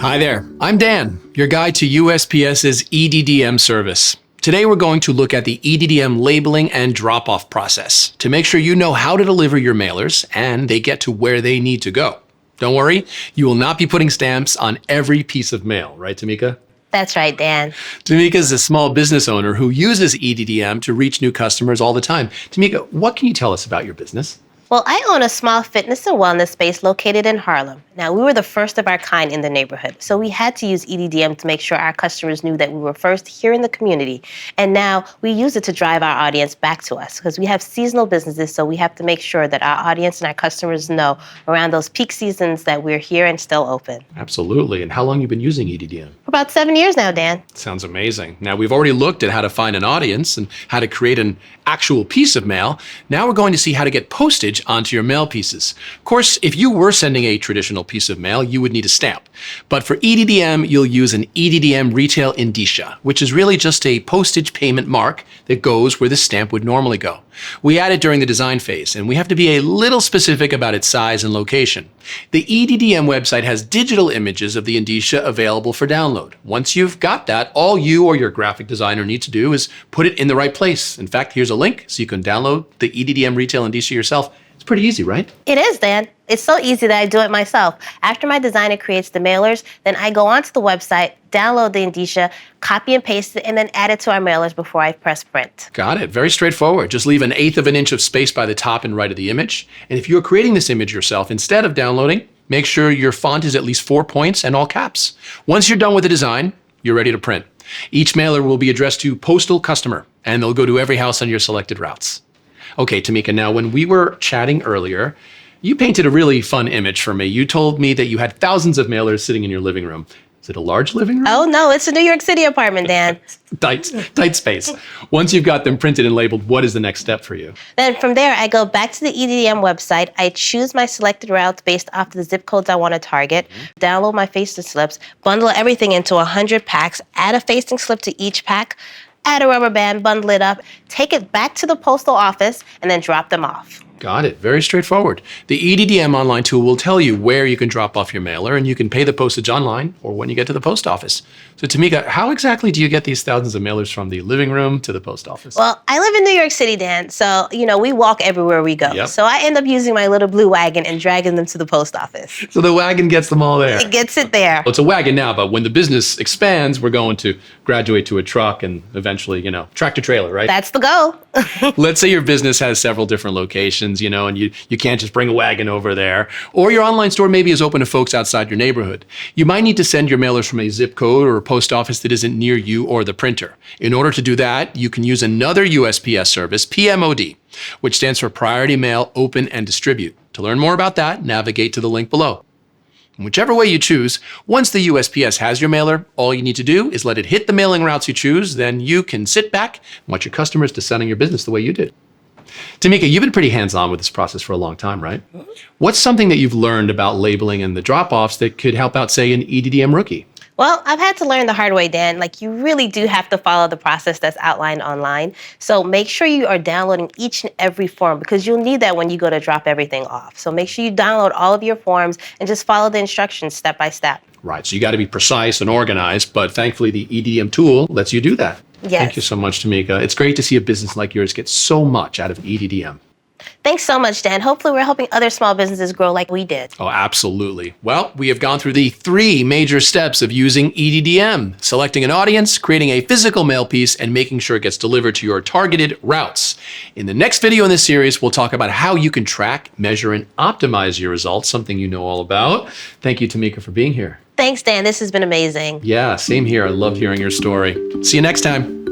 Hi there, I'm Dan, your guide to USPS's EDDM service. Today we're going to look at the EDDM labeling and drop-off process to make sure you know how to deliver your mailers and they get to where they need to go. Don't worry, you will not be putting stamps on every piece of mail, right, Tamika? That's right, Dan. Tamika is a small business owner who uses EDDM to reach new customers all the time. Tamika, what can you tell us about your business? Well, I own a small fitness and wellness space located in Harlem. Now, we were the first of our kind in the neighborhood, so we had to use EDDM to make sure our customers knew that we were first here in the community. And now we use it to drive our audience back to us because we have seasonal businesses, so we have to make sure that our audience and our customers know around those peak seasons that we're here and still open. Absolutely. And how long have you been using EDDM? For about 7 years now, Dan. Sounds amazing. Now, we've already looked at how to find an audience and how to create an actual piece of mail. Now we're going to see how to get postage onto your mail pieces. Of course, if you were sending a traditional piece of mail, you would need a stamp. But for EDDM, you'll use an EDDM Retail indicia, which is really just a postage payment mark that goes where the stamp would normally go. We add it during the design phase, and we have to be a little specific about its size and location. The EDDM website has digital images of the indicia available for download. Once you've got that, all you or your graphic designer need to do is put it in the right place. In fact, here's a link so you can download the EDDM Retail indicia yourself. It's pretty easy, right? It is, Dan. It's so easy that I do it myself. After my designer creates the mailers, then I go onto the website, download the indicia, copy and paste it, and then add it to our mailers before I press print. Got it. Very straightforward. Just leave 1/8 of an inch of space by the top and right of the image. And if you're creating this image yourself, instead of downloading, make sure your font is at least 4 points and all caps. Once you're done with the design, you're ready to print. Each mailer will be addressed to postal customer, and they'll go to every house on your selected routes. Okay, Tamika, now when we were chatting earlier, you painted a really fun image for me. You told me that you had thousands of mailers sitting in your living room. Is it a large living room? Oh, no, it's a New York City apartment, Dan. Tight space. Once you've got them printed and labeled, what is the next step for you? Then from there, I go back to the EDDM website. I choose my selected routes based off the zip codes I want to target, download my facing slips, bundle everything into 100 packs, add a facing slip to each pack, add a rubber band, bundle it up, take it back to the postal office, and then drop them off. Got it. Very straightforward. The EDDM online tool will tell you where you can drop off your mailer, and you can pay the postage online or when you get to the post office. So Tamika, how exactly do you get these thousands of mailers from the living room to the post office? Well, I live in New York City, Dan, so, we walk everywhere we go. Yep. So I end up using my little blue wagon and dragging them to the post office. So the wagon gets them all there. It gets it there. Well, it's a wagon now, but when the business expands, we're going to graduate to a truck and eventually, tractor trailer, right? That's the goal. Let's say your business has several different locations, and you can't just bring a wagon over there. Or your online store maybe is open to folks outside your neighborhood. You might need to send your mailers from a zip code or a post office that isn't near you or the printer. In order to do that, you can use another USPS service, PMOD, which stands for Priority Mail Open and Distribute. To learn more about that, navigate to the link below. Whichever way you choose, once the USPS has your mailer, all you need to do is let it hit the mailing routes you choose, then you can sit back and watch your customers descending your business the way you did. Tamika, you've been pretty hands-on with this process for a long time, right? What's something that you've learned about labeling and the drop-offs that could help out, say, an EDDM rookie? Well, I've had to learn the hard way, Dan. You really do have to follow the process that's outlined online. So make sure you are downloading each and every form because you'll need that when you go to drop everything off. So make sure you download all of your forms and just follow the instructions step by step. Right, so you got to be precise and organized, but thankfully the EDDM tool lets you do that. Yes. Thank you so much, Tamika. It's great to see a business like yours get so much out of EDDM. Thanks so much, Dan. Hopefully we're helping other small businesses grow like we did. Oh, absolutely. Well, we have gone through the 3 major steps of using EDDM: selecting an audience, creating a physical mail piece, and making sure it gets delivered to your targeted routes. In the next video in this series, we'll talk about how you can track, measure, and optimize your results, something you know all about. Thank you, Tamika, for being here. Thanks, Dan. This has been amazing. Yeah, same here. I love hearing your story. See you next time.